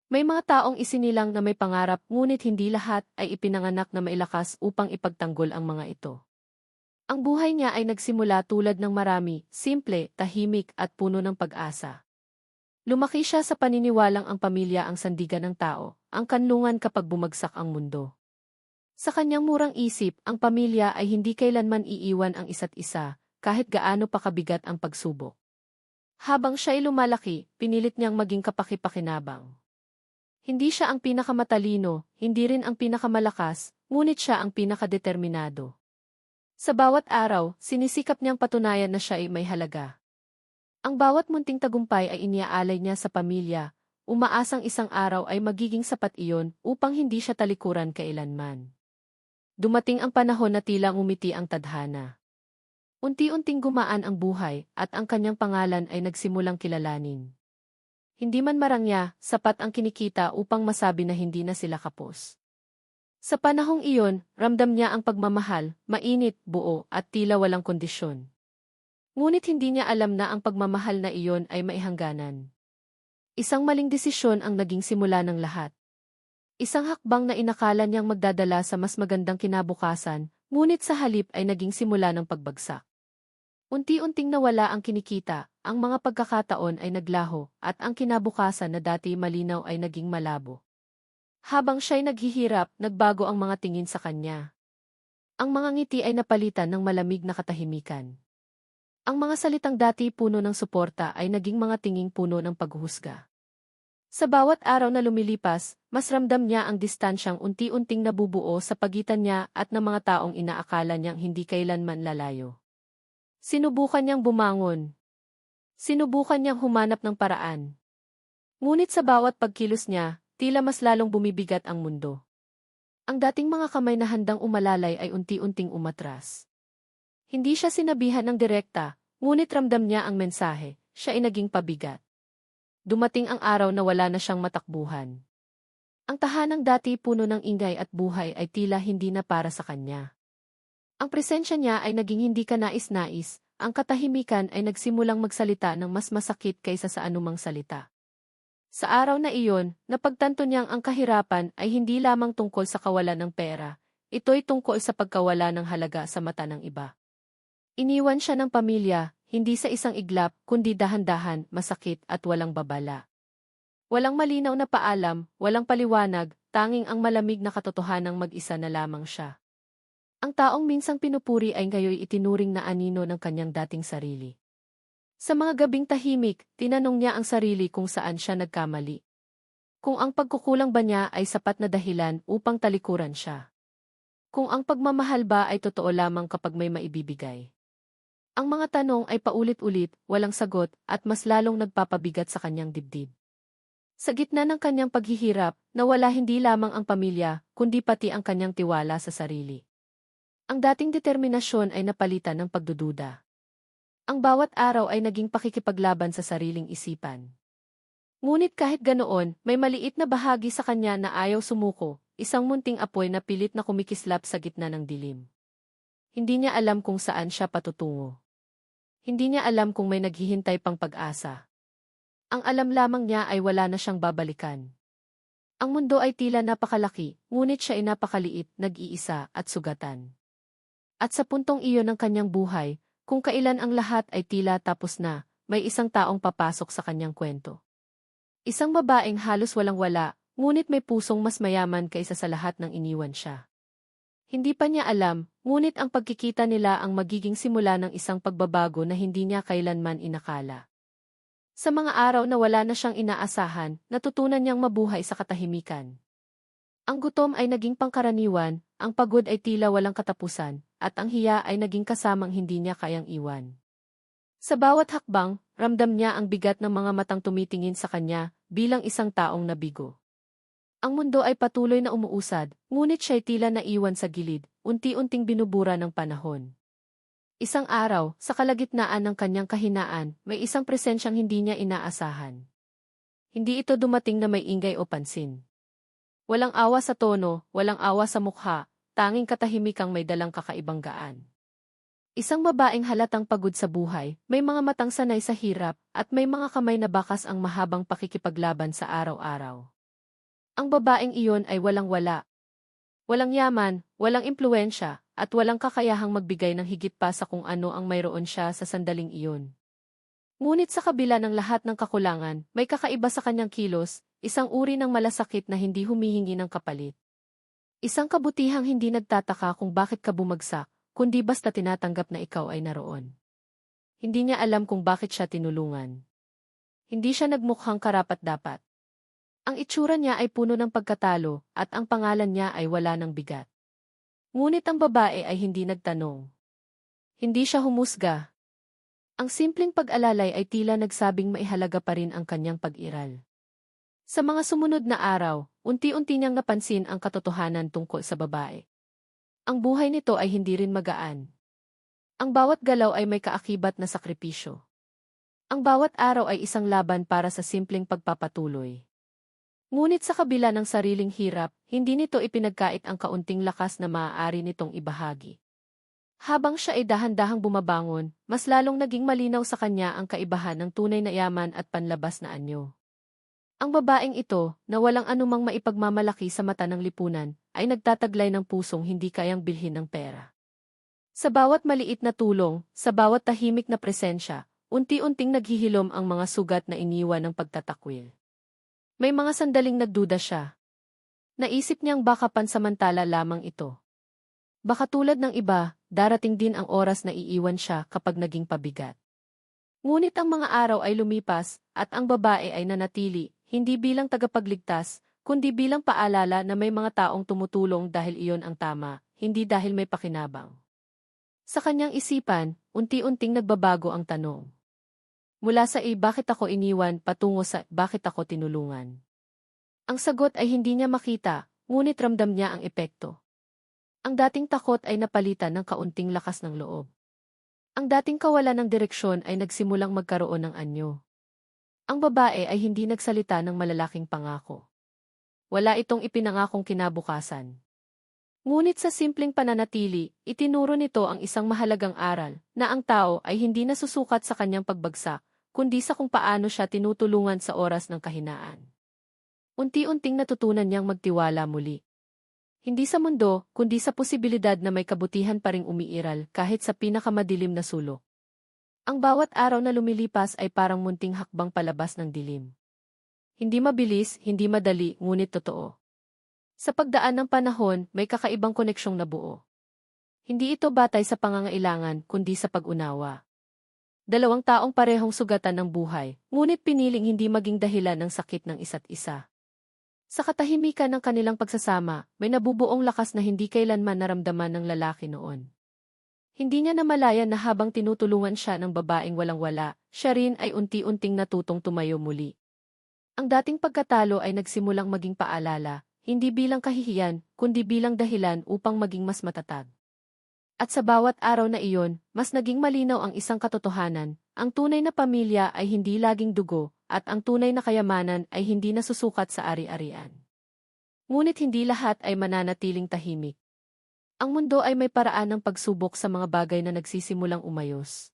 May mga taong isinilang na may pangarap ngunit hindi lahat ay ipinanganak na mailakas upang ipagtanggol ang mga ito. Ang buhay niya ay nagsimula tulad ng marami, simple, tahimik at puno ng pag-asa. Lumaki siya sa paniniwalang ang pamilya ang sandigan ng tao, ang kanlungan kapag bumagsak ang mundo. Sa kanyang murang isip, ang pamilya ay hindi kailanman iiwan ang isa't isa, kahit gaano pa kabigat ang pagsubok. Habang siya ay lumalaki, pinilit niyang maging kapaki-pakinabang. Hindi siya ang pinakamatalino, hindi rin ang pinakamalakas, ngunit siya ang pinakadeterminado. Sa bawat araw, sinisikap niyang patunayan na siya ay may halaga. Ang bawat munting tagumpay ay iniaalay niya sa pamilya, umaasang isang araw ay magiging sapat iyon upang hindi siya talikuran kailanman. Dumating ang panahon na tila ngumiti ang tadhana. Unti-unting gumaan ang buhay at ang kanyang pangalan ay nagsimulang kilalanin. Hindi man marangya, sapat ang kinikita upang masabi na hindi na sila kapos. Sa panahong iyon, ramdam niya ang pagmamahal, mainit, buo, at tila walang kondisyon. Ngunit hindi niya alam na ang pagmamahal na iyon ay maihangganan. Isang maling desisyon ang naging simula ng lahat. Isang hakbang na inakala niyang magdadala sa mas magandang kinabukasan, ngunit sa halip ay naging simula ng pagbagsak. Unti-unting nawala ang kinikita, ang mga pagkakataon ay naglaho, at ang kinabukasan na dati malinaw ay naging malabo. Habang siya'y naghihirap, nagbago ang mga tingin sa kanya. Ang mga ngiti ay napalitan ng malamig na katahimikan. Ang mga salitang dati puno ng suporta ay naging mga tinging puno ng paghuhusga. Sa bawat araw na lumilipas, mas ramdam niya ang distansyang unti-unting nabubuo sa pagitan niya at ng mga taong inaakala niyang hindi kailanman lalayo. Sinubukan niyang bumangon. Sinubukan niyang humanap ng paraan. Ngunit sa bawat pagkilos niya, tila mas lalong bumibigat ang mundo. Ang dating mga kamay na handang umalalay ay unti-unting umatras. Hindi siya sinabihan ng direkta, ngunit ramdam niya ang mensahe, siya ay naging pabigat. Dumating ang araw na wala na siyang matakbuhan. Ang tahanang dati puno ng ingay at buhay ay tila hindi na para sa kanya. Ang presensya niya ay naging hindi kanais-nais, ang katahimikan ay nagsimulang magsalita ng mas masakit kaysa sa anumang salita. Sa araw na iyon, napagtanto niyang ang kahirapan ay hindi lamang tungkol sa kawalan ng pera, ito'y tungkol sa pagkawala ng halaga sa mata ng iba. Iniwan siya ng pamilya, hindi sa isang iglap, kundi dahan-dahan, masakit at walang babala. Walang malinaw na paalam, walang paliwanag, tanging ang malamig na katotohanang mag-isa na lamang siya. Ang taong minsang pinupuri ay ngayoy itinuring na anino ng kanyang dating sarili. Sa mga gabing tahimik, tinanong niya ang sarili kung saan siya nagkamali. Kung ang pagkukulang ba niya ay sapat na dahilan upang talikuran siya. Kung ang pagmamahal ba ay totoo lamang kapag may maibibigay. Ang mga tanong ay paulit-ulit, walang sagot, at mas lalong nagpapabigat sa kanyang dibdib. Sa gitna ng kanyang paghihirap, nawala hindi lamang ang pamilya, kundi pati ang kanyang tiwala sa sarili. Ang dating determinasyon ay napalitan ng pagdududa. Ang bawat araw ay naging pakikipaglaban sa sariling isipan. Ngunit kahit ganoon, may maliit na bahagi sa kanya na ayaw sumuko, isang munting apoy na pilit na kumikislap sa gitna ng dilim. Hindi niya alam kung saan siya patutungo. Hindi niya alam kung may naghihintay pang pag-asa. Ang alam lamang niya ay wala na siyang babalikan. Ang mundo ay tila napakalaki, ngunit siya ay napakaliit, nag-iisa, at sugatan. At sa puntong iyon ng kanyang buhay, kung kailan ang lahat ay tila tapos na, may isang taong papasok sa kanyang kwento. Isang babaeng halos walang-wala, ngunit may pusong mas mayaman kaysa sa lahat ng iniwan siya. Hindi pa niya alam, ngunit ang pagkikita nila ang magiging simula ng isang pagbabago na hindi niya kailanman inakala. Sa mga araw na wala na siyang inaasahan, natutunan niyang mabuhay sa katahimikan. Ang gutom ay naging pangkaraniwan, ang pagod ay tila walang katapusan, at ang hiya ay naging kasamang hindi niya kayang iwan. Sa bawat hakbang, ramdam niya ang bigat ng mga matang tumitingin sa kanya bilang isang taong nabigo. Ang mundo ay patuloy na umuusad, ngunit siya'y tila naiwan sa gilid, unti-unting binubura ng panahon. Isang araw, sa kalagitnaan ng kanyang kahinaan, may isang presensyang hindi niya inaasahan. Hindi ito dumating na may ingay o pansin. Walang awa sa tono, walang awa sa mukha, tanging katahimikang may dalang kakaibang gaan. Isang babaeng halatang pagod sa buhay, may mga matang sanay sa hirap, at may mga kamay na bakas ang mahabang pakikipaglaban sa araw-araw. Ang babaeng iyon ay walang-wala. Walang yaman, walang impluwensya, at walang kakayahang magbigay ng higit pa sa kung ano ang mayroon siya sa sandaling iyon. Ngunit sa kabila ng lahat ng kakulangan, may kakaiba sa kanyang kilos, isang uri ng malasakit na hindi humihingi ng kapalit. Isang kabutihang hindi nagtataka kung bakit ka bumagsak, kundi basta tinatanggap na ikaw ay naroon. Hindi niya alam kung bakit siya tinulungan. Hindi siya nagmukhang karapat-dapat. Ang itsura niya ay puno ng pagkatalo, at ang pangalan niya ay wala ng bigat. Ngunit ang babae ay hindi nagtanong. Hindi siya humusga. Ang simpleng pag-alalay ay tila nagsabing maihalaga pa rin ang kanyang pag-iral. Sa mga sumunod na araw, unti-unti niyang napansin ang katotohanan tungkol sa babae. Ang buhay nito ay hindi rin magaan. Ang bawat galaw ay may kaakibat na sakripisyo. Ang bawat araw ay isang laban para sa simpleng pagpapatuloy. Ngunit sa kabila ng sariling hirap, hindi nito ipinagkait ang kaunting lakas na maaari nitong ibahagi. Habang siya ay dahan-dahang bumabangon, mas lalong naging malinaw sa kanya ang kaibahan ng tunay na yaman at panlabas na anyo. Ang babaeng ito, na walang anumang maipagmamalaki sa mata ng lipunan, ay nagtataglay ng pusong hindi kayang bilhin ng pera. Sa bawat maliit na tulong, sa bawat tahimik na presensya, unti-unting naghihilom ang mga sugat na iniwan ng pagtatakwil. May mga sandaling nagduda siya. Naisip niyang baka pansamantala lamang ito. Baka tulad ng iba, darating din ang oras na iiwan siya kapag naging pabigat. Ngunit ang mga araw ay lumipas, at ang babae ay nanatili, hindi bilang tagapagligtas, kundi bilang paalala na may mga taong tumutulong dahil iyon ang tama, hindi dahil may pakinabang. Sa kanyang isipan, unti-unting nagbabago ang tanong. Mula sa bakit ako iniwan patungo sa bakit ako tinulungan. Ang sagot ay hindi niya makita, ngunit ramdam niya ang epekto. Ang dating takot ay napalitan ng kaunting lakas ng loob. Ang dating kawalan ng direksyon ay nagsimulang magkaroon ng anyo. Ang babae ay hindi nagsalita ng malalaking pangako. Wala itong ipinangakong kinabukasan. Ngunit sa simpleng pananatili, itinuro nito ang isang mahalagang aral, na ang tao ay hindi nasusukat sa kanyang pagbagsak, kundi sa kung paano siya tinutulungan sa oras ng kahinaan. Unti-unting natutunan niyang magtiwala muli. Hindi sa mundo, kundi sa posibilidad na may kabutihan pa ring umiiral kahit sa pinakamadilim na sulok. Ang bawat araw na lumilipas ay parang munting hakbang palabas ng dilim. Hindi mabilis, hindi madali, ngunit totoo. Sa pagdaan ng panahon, may kakaibang koneksyong nabuo. Hindi ito batay sa pangangailangan, kundi sa pag-unawa. Dalawang taong parehong sugatan ng buhay, ngunit piniling hindi maging dahilan ng sakit ng isa't isa. Sa katahimikan ng kanilang pagsasama, may nabubuong lakas na hindi kailanman naramdaman ng lalaki noon. Hindi niya namalayan na habang tinutulungan siya ng babaeng walang-wala, siya rin ay unti-unting natutong tumayo muli. Ang dating pagkatalo ay nagsimulang maging paalala, hindi bilang kahihiyan, kundi bilang dahilan upang maging mas matatag. At sa bawat araw na iyon, mas naging malinaw ang isang katotohanan, ang tunay na pamilya ay hindi laging dugo, at ang tunay na kayamanan ay hindi nasusukat sa ari-arian. Ngunit hindi lahat ay mananatiling tahimik. Ang mundo ay may paraan ng pagsubok sa mga bagay na nagsisimulang umayos.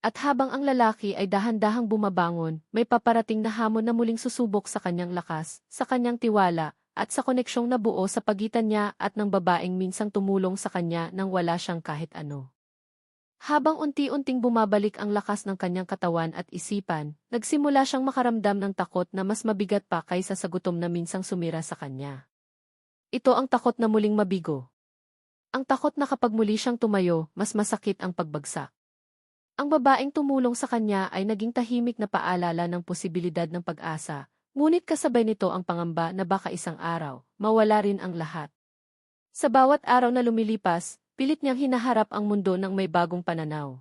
At habang ang lalaki ay dahan-dahang bumabangon, may paparating na hamon na muling susubok sa kanyang lakas, sa kanyang tiwala, at sa koneksyong nabuo sa pagitan niya at ng babaeng minsang tumulong sa kanya nang wala siyang kahit ano. Habang unti-unting bumabalik ang lakas ng kanyang katawan at isipan, nagsimula siyang makaramdam ng takot na mas mabigat pa kaysa sa gutom na minsang sumira sa kanya. Ito ang takot na muling mabigo. Ang takot na kapag muli siyang tumayo, mas masakit ang pagbagsak. Ang babaeng tumulong sa kanya ay naging tahimik na paalala ng posibilidad ng pag-asa, ngunit kasabay nito ang pangamba na baka isang araw, mawala rin ang lahat. Sa bawat araw na lumilipas, pilit niyang hinaharap ang mundo ng may bagong pananaw.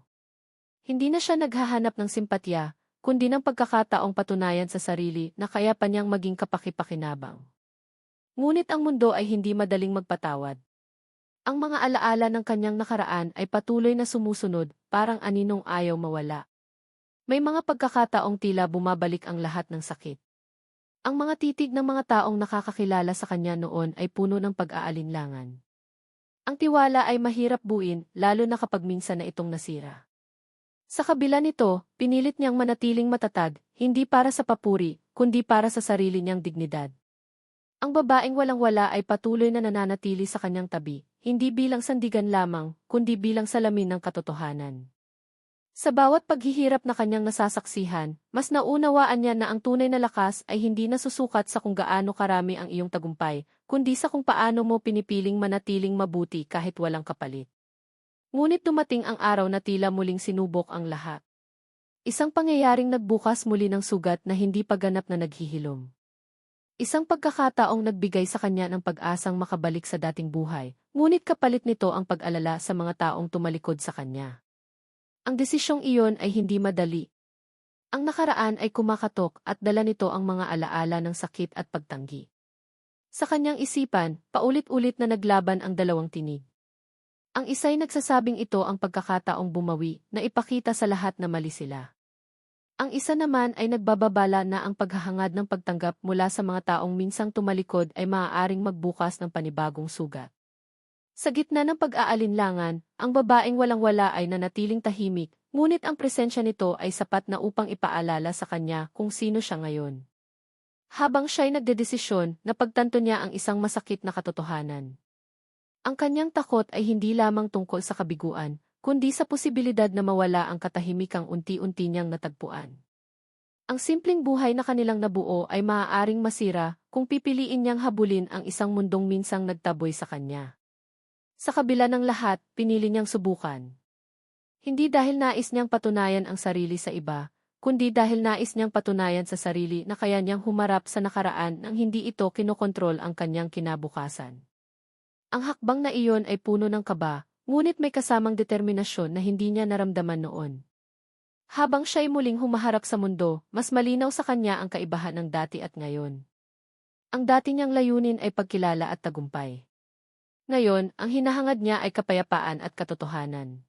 Hindi na siya naghahanap ng simpatya, kundi ng pagkakataong patunayan sa sarili na kaya pa niyang maging kapaki-pakinabang. Ngunit ang mundo ay hindi madaling magpatawad. Ang mga alaala ng kanyang nakaraan ay patuloy na sumusunod, parang aninong ayaw mawala. May mga pagkakataong tila bumabalik ang lahat ng sakit. Ang mga titig ng mga taong nakakakilala sa kanya noon ay puno ng pag-aalinlangan. Ang tiwala ay mahirap buuin, lalo na kapag minsan na itong nasira. Sa kabila nito, pinilit niyang manatiling matatag, hindi para sa papuri, kundi para sa sarili niyang dignidad. Ang babaeng walang-wala ay patuloy na nananatili sa kanyang tabi, hindi bilang sandigan lamang, kundi bilang salamin ng katotohanan. Sa bawat paghihirap na kanyang nasasaksihan, mas naunawaan niya na ang tunay na lakas ay hindi nasusukat sa kung gaano karami ang iyong tagumpay, kundi sa kung paano mo pinipiling manatiling mabuti kahit walang kapalit. Ngunit dumating ang araw na tila muling sinubok ang lahat. Isang pangyayaring nagbukas muli ng sugat na hindi pa ganap na naghihilom. Isang pagkakataong nagbigay sa kanya ng pag-asang makabalik sa dating buhay, ngunit kapalit nito ang pag-alala sa mga taong tumalikod sa kanya. Ang desisyong iyon ay hindi madali. Ang nakaraan ay kumakatok at dala nito ang mga alaala ng sakit at pagtanggi. Sa kanyang isipan, paulit-ulit na naglaban ang dalawang tinig. Ang isa'y nagsasabing ito ang pagkakataong bumawi na ipakita sa lahat na mali sila. Ang isa naman ay nagbababala na ang paghahangad ng pagtanggap mula sa mga taong minsang tumalikod ay maaaring magbukas ng panibagong sugat. Sa gitna ng pag-aalinlangan, ang babaeng walang-wala ay nanatiling tahimik, ngunit ang presensya nito ay sapat na upang ipaalala sa kanya kung sino siya ngayon. Habang siya'y nagdedesisyon, napagtanto niya ang isang masakit na katotohanan. Ang kanyang takot ay hindi lamang tungkol sa kabiguan, kundi sa posibilidad na mawala ang katahimikang unti-unti niyang natagpuan. Ang simpleng buhay na kanilang nabuo ay maaaring masira kung pipiliin niyang habulin ang isang mundong minsang nagtaboy sa kanya. Sa kabila ng lahat, pinili niyang subukan. Hindi dahil nais niyang patunayan ang sarili sa iba, kundi dahil nais niyang patunayan sa sarili na kaya niyang humarap sa nakaraan nang hindi ito kinokontrol ang kanyang kinabukasan. Ang hakbang na iyon ay puno ng kaba, ngunit may kasamang determinasyon na hindi niya naramdaman noon. Habang siya'y muling humaharap sa mundo, mas malinaw sa kanya ang kaibahan ng dati at ngayon. Ang dati niyang layunin ay pagkilala at tagumpay. Ngayon, ang hinahangad niya ay kapayapaan at katotohanan.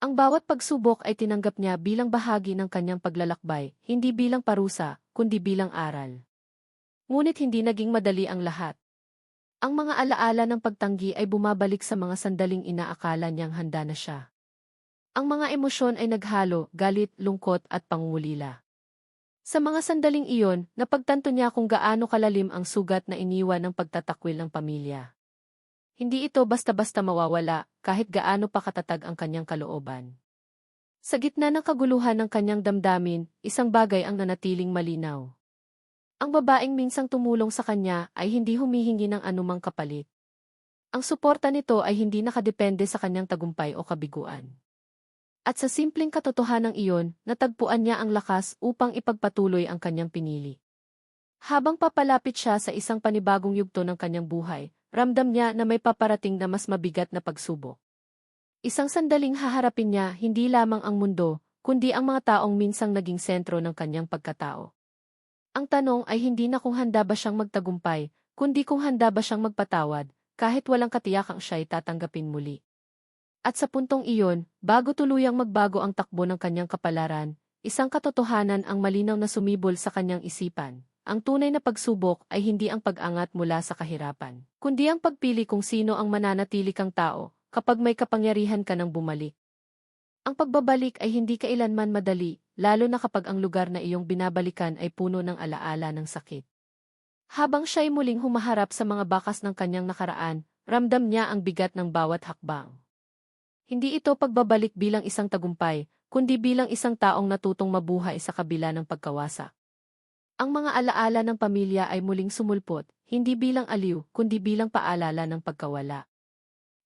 Ang bawat pagsubok ay tinanggap niya bilang bahagi ng kanyang paglalakbay, hindi bilang parusa, kundi bilang aral. Ngunit hindi naging madali ang lahat. Ang mga alaala ng pagtanggi ay bumabalik sa mga sandaling inaakala niyang handa na siya. Ang mga emosyon ay naghalo, galit, lungkot at pangungulila. Sa mga sandaling iyon, napagtanto niya kung gaano kalalim ang sugat na iniwan ng pagtatakwil ng pamilya. Hindi ito basta-basta mawawala, kahit gaano pa katatag ang kanyang kalooban. Sa gitna ng kaguluhan ng kanyang damdamin, isang bagay ang nanatiling malinaw. Ang babaeng minsang tumulong sa kanya ay hindi humihingi ng anumang kapalit. Ang suporta nito ay hindi nakadepende sa kanyang tagumpay o kabiguan. At sa simpleng katotohanan iyon, natagpuan niya ang lakas upang ipagpatuloy ang kanyang pinili. Habang papalapit siya sa isang panibagong yugto ng kanyang buhay, ramdam niya na may paparating na mas mabigat na pagsubok. Isang sandaling haharapin niya hindi lamang ang mundo, kundi ang mga taong minsang naging sentro ng kanyang pagkatao. Ang tanong ay hindi na kung handa ba siyang magtagumpay, kundi kung handa ba siyang magpatawad, kahit walang katiyakang siya'y tatanggapin muli. At sa puntong iyon, bago tuluyang magbago ang takbo ng kanyang kapalaran, isang katotohanan ang malinaw na sumibol sa kanyang isipan. Ang tunay na pagsubok ay hindi ang pag-angat mula sa kahirapan, kundi ang pagpili kung sino ang mananatili kang tao kapag may kapangyarihan ka ng bumalik. Ang pagbabalik ay hindi kailanman madali, lalo na kapag ang lugar na iyong binabalikan ay puno ng alaala ng sakit. Habang siya'y muling humaharap sa mga bakas ng kanyang nakaraan, ramdam niya ang bigat ng bawat hakbang. Hindi ito pagbabalik bilang isang tagumpay, kundi bilang isang taong natutong mabuhay sa kabila ng pagkawasak. Ang mga alaala ng pamilya ay muling sumulpot, hindi bilang aliw, kundi bilang paalala ng pagkawala.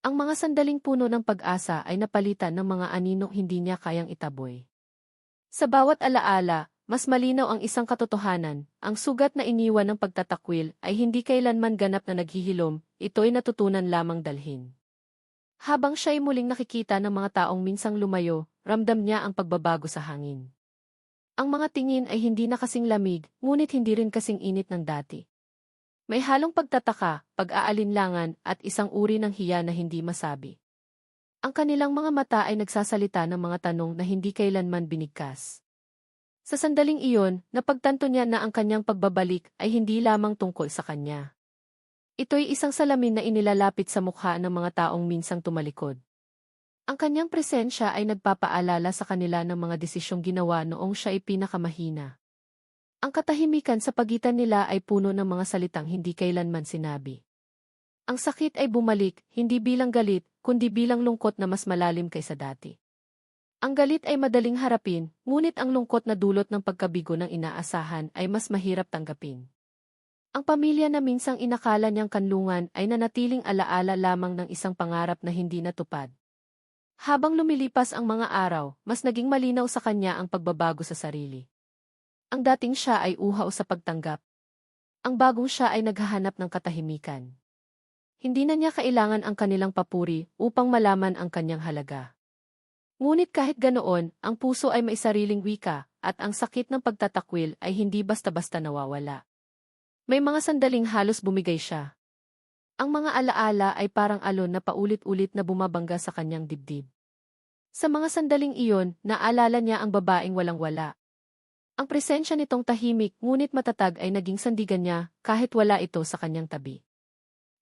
Ang mga sandaling puno ng pag-asa ay napalitan ng mga aninong hindi niya kayang itaboy. Sa bawat alaala, mas malinaw ang isang katotohanan, ang sugat na iniwan ng pagtatakwil ay hindi kailanman ganap na naghihilom, ito'y natutunan lamang dalhin. Habang siya'y muling nakikita ng mga taong minsang lumayo, ramdam niya ang pagbabago sa hangin. Ang mga tingin ay hindi na kasing lamig, ngunit hindi rin kasing init ng dati. May halong pagtataka, pag-aalinlangan at isang uri ng hiya na hindi masabi. Ang kanilang mga mata ay nagsasalita ng mga tanong na hindi kailanman binigkas. Sa sandaling iyon, napagtanto niya na ang kanyang pagbabalik ay hindi lamang tungkol sa kanya. Ito'y isang salamin na inilalapit sa mukha ng mga taong minsang tumalikod. Ang kanyang presensya ay nagpapaalala sa kanila ng mga desisyong ginawa noong siya ay pinakamahina. Ang katahimikan sa pagitan nila ay puno ng mga salitang hindi kailanman sinabi. Ang sakit ay bumalik, hindi bilang galit, kundi bilang lungkot na mas malalim kaysa dati. Ang galit ay madaling harapin, ngunit ang lungkot na dulot ng pagkabigo ng inaasahan ay mas mahirap tanggapin. Ang pamilya na minsang inakala niyang kanlungan ay nanatiling alaala lamang ng isang pangarap na hindi natupad. Habang lumilipas ang mga araw, mas naging malinaw sa kanya ang pagbabago sa sarili. Ang dating siya ay uhaw sa pagtanggap. Ang bagong siya ay naghahanap ng katahimikan. Hindi na niya kailangan ang kanilang papuri upang malaman ang kanyang halaga. Ngunit kahit ganoon, ang puso ay may sariling wika, at ang sakit ng pagtatakwil ay hindi basta-basta nawawala. May mga sandaling halos bumigay siya. Ang mga alaala ay parang alon na paulit-ulit na bumabangga sa kanyang dibdib. Sa mga sandaling iyon, naalala niya ang babaeng walang-wala. Ang presensya nitong tahimik ngunit matatag ay naging sandigan niya kahit wala ito sa kanyang tabi.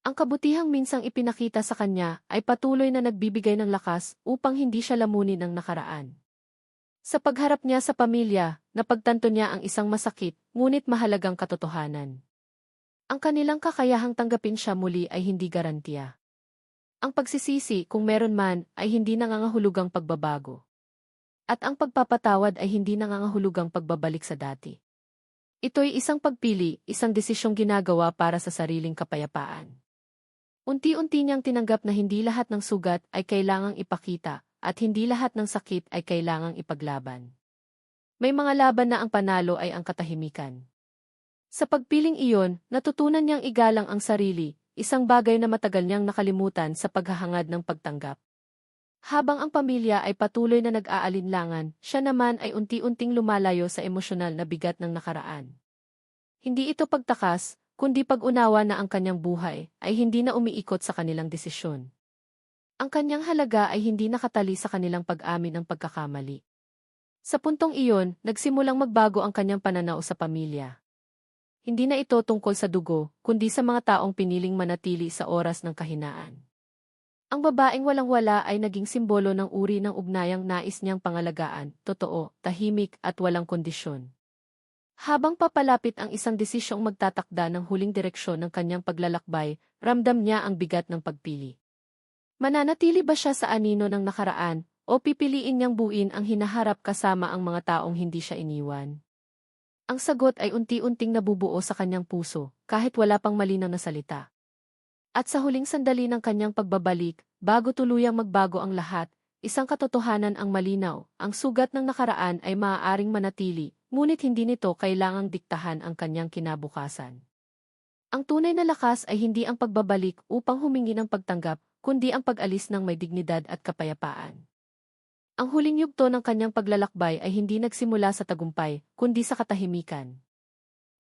Ang kabutihang minsang ipinakita sa kanya ay patuloy na nagbibigay ng lakas upang hindi siya lamunin ng nakaraan. Sa pagharap niya sa pamilya, napagtanto niya ang isang masakit, ngunit mahalagang katotohanan. Ang kanilang kakayahang tanggapin siya muli ay hindi garantiya. Ang pagsisisi, kung meron man, ay hindi nangangahulugang pagbabago. At ang pagpapatawad ay hindi nangangahulugang pagbabalik sa dati. Ito'y isang pagpili, isang desisyong ginagawa para sa sariling kapayapaan. Unti-unti niyang tinanggap na hindi lahat ng sugat ay kailangang ipakita, at hindi lahat ng sakit ay kailangang ipaglaban. May mga laban na ang panalo ay ang katahimikan. Sa pagpiling iyon, natutunan niyang igalang ang sarili, isang bagay na matagal niyang nakalimutan sa paghahangad ng pagtanggap. Habang ang pamilya ay patuloy na nag-aalinlangan, siya naman ay unti-unting lumalayo sa emosyonal na bigat ng nakaraan. Hindi ito pagtakas, kundi pag-unawa na ang kanyang buhay ay hindi na umiikot sa kanilang desisyon. Ang kanyang halaga ay hindi nakatali sa kanilang pag-amin ng pagkakamali. Sa puntong iyon, nagsimulang magbago ang kanyang pananaw sa pamilya. Hindi na ito tungkol sa dugo, kundi sa mga taong piniling manatili sa oras ng kahinaan. Ang babaeng walang-wala ay naging simbolo ng uri ng ugnayang nais niyang pangalagaan, totoo, tahimik at walang kondisyon. Habang papalapit ang isang desisyong magtatakda ng huling direksyon ng kanyang paglalakbay, ramdam niya ang bigat ng pagpili. Mananatili ba siya sa anino ng nakaraan, o pipiliin niyang buuin ang hinaharap kasama ang mga taong hindi siya iniwan? Ang sagot ay unti-unting nabubuo sa kanyang puso, kahit wala pang malinaw na salita. At sa huling sandali ng kanyang pagbabalik, bago tuluyang magbago ang lahat, isang katotohanan ang malinaw, ang sugat ng nakaraan ay maaaring manatili, ngunit hindi nito kailangang diktahan ang kanyang kinabukasan. Ang tunay na lakas ay hindi ang pagbabalik upang humingi ng pagtanggap, kundi ang pag-alis ng may dignidad at kapayapaan. Ang huling yugto ng kanyang paglalakbay ay hindi nagsimula sa tagumpay, kundi sa katahimikan.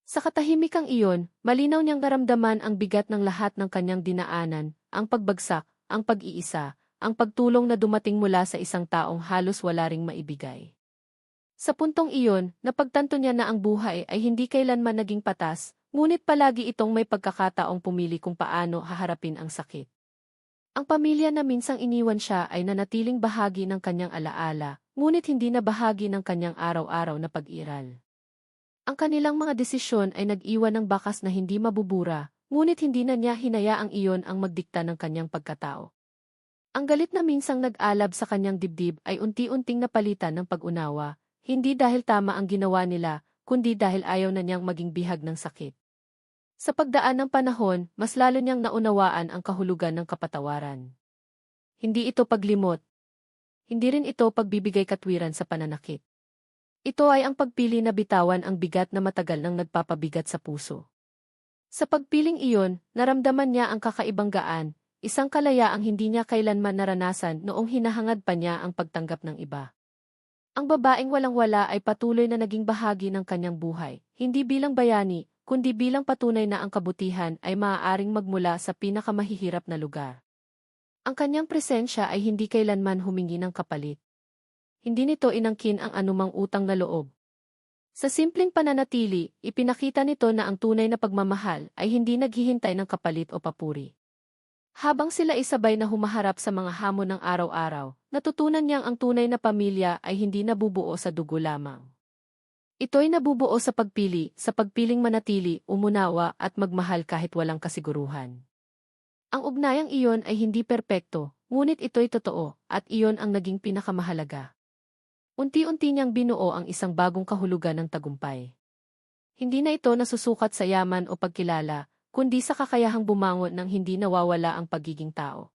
Sa katahimikang iyon, malinaw niyang naramdaman ang bigat ng lahat ng kanyang dinaanan, ang pagbagsak, ang pag-iisa, ang pagtulong na dumating mula sa isang taong halos wala ring maibigay. Sa puntong iyon, napagtanto niya na ang buhay ay hindi kailanman naging patas, ngunit palagi itong may pagkakataong pumili kung paano haharapin ang sakit. Ang pamilya na minsang iniwan siya ay nanatiling bahagi ng kanyang alaala, ngunit hindi na bahagi ng kanyang araw-araw na pag-iral. Ang kanilang mga desisyon ay nag-iwan ng bakas na hindi mabubura, ngunit hindi na niya hinayaang iyon ang magdikta ng kanyang pagkatao. Ang galit na minsang nag-alab sa kanyang dibdib ay unti-unting napalitan ng pag-unawa, hindi dahil tama ang ginawa nila, kundi dahil ayaw na niyang maging bihag ng sakit. Sa pagdaan ng panahon, mas lalo niyang naunawaan ang kahulugan ng kapatawaran. Hindi ito paglimot. Hindi rin ito pagbibigay katwiran sa pananakit. Ito ay ang pagpili na bitawan ang bigat na matagal nang nagpapabigat sa puso. Sa pagpiling iyon, naramdaman niya ang kakaibang gaan, isang kalayaang hindi niya kailanman naranasan noong hinahangad pa niya ang pagtanggap ng iba. Ang babaeng walang-wala ay patuloy na naging bahagi ng kanyang buhay, hindi bilang bayani, kundi bilang patunay na ang kabutihan ay maaaring magmula sa pinakamahihirap na lugar. Ang kanyang presensya ay hindi kailanman humingi ng kapalit. Hindi nito inangkin ang anumang utang na loob. Sa simpleng pananatili, ipinakita nito na ang tunay na pagmamahal ay hindi naghihintay ng kapalit o papuri. Habang sila isabay na humaharap sa mga hamon ng araw-araw, natutunan niyang ang tunay na pamilya ay hindi nabubuo sa dugo lamang. Ito'y nabubuo sa pagpiling manatili, umunawa at magmahal kahit walang kasiguruhan. Ang ugnayang iyon ay hindi perpekto, ngunit ito'y totoo, at iyon ang naging pinakamahalaga. Unti-unti niyang binuo ang isang bagong kahulugan ng tagumpay. Hindi na ito nasusukat sa yaman o pagkilala, kundi sa kakayahang bumangon ng hindi nawawala ang pagiging tao.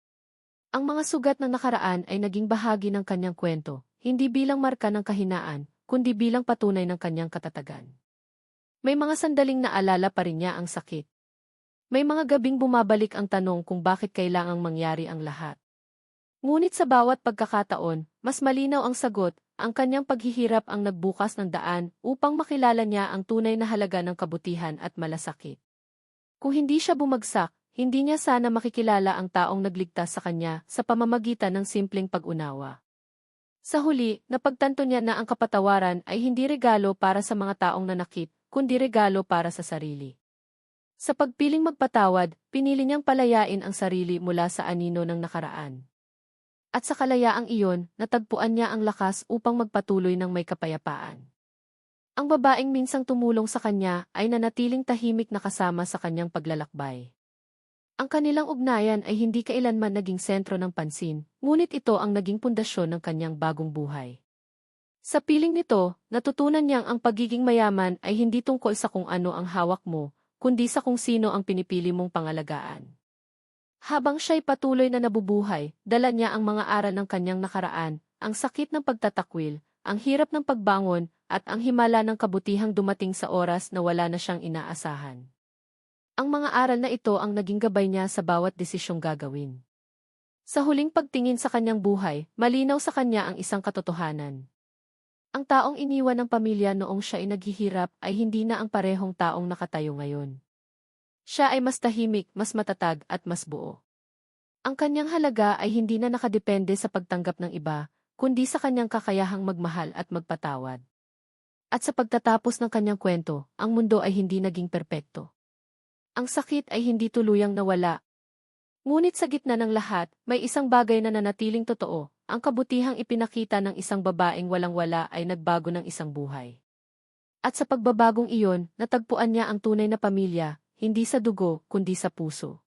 Ang mga sugat ng nakaraan ay naging bahagi ng kanyang kwento, hindi bilang marka ng kahinaan, kundi bilang patunay ng kanyang katatagan. May mga sandaling naalala pa rin niya ang sakit. May mga gabing bumabalik ang tanong kung bakit kailangang mangyari ang lahat. Ngunit sa bawat pagkakataon, mas malinaw ang sagot, ang kanyang paghihirap ang nagbukas ng daan upang makilala niya ang tunay na halaga ng kabutihan at malasakit. Kung hindi siya bumagsak, hindi niya sana makikilala ang taong nagligtas sa kanya sa pamamagitan ng simpleng pag-unawa. Sa huli, napagtanto niya na ang kapatawaran ay hindi regalo para sa mga taong nanakit, kundi regalo para sa sarili. Sa pagpiling magpatawad, pinili niyang palayain ang sarili mula sa anino ng nakaraan. At sa kalayaang iyon, natagpuan niya ang lakas upang magpatuloy ng may kapayapaan. Ang babaeng minsang tumulong sa kanya ay nanatiling tahimik na kasama sa kanyang paglalakbay. Ang kanilang ugnayan ay hindi kailanman naging sentro ng pansin, ngunit ito ang naging pundasyon ng kanyang bagong buhay. Sa piling nito, natutunan niyang ang pagiging mayaman ay hindi tungkol sa kung ano ang hawak mo, kundi sa kung sino ang pinipili mong pangalagaan. Habang siya'y patuloy na nabubuhay, dala niya ang mga aral ng kanyang nakaraan, ang sakit ng pagtatakwil, ang hirap ng pagbangon, at ang himala ng kabutihang dumating sa oras na wala na siyang inaasahan. Ang mga aral na ito ang naging gabay niya sa bawat desisyong gagawin. Sa huling pagtingin sa kanyang buhay, malinaw sa kanya ang isang katotohanan. Ang taong iniwan ng pamilya noong siya ay naghihirap ay hindi na ang parehong taong nakatayo ngayon. Siya ay mas tahimik, mas matatag at mas buo. Ang kanyang halaga ay hindi na nakadepende sa pagtanggap ng iba, kundi sa kanyang kakayahang magmahal at magpatawad. At sa pagtatapos ng kanyang kwento, ang mundo ay hindi naging perpekto. Ang sakit ay hindi tuluyang nawala. Ngunit sa gitna ng lahat, may isang bagay na nanatiling totoo, ang kabutihang ipinakita ng isang babaeng walang-wala ay nagbago ng isang buhay. At sa pagbabagong iyon, natagpuan niya ang tunay na pamilya, hindi sa dugo, kundi sa puso.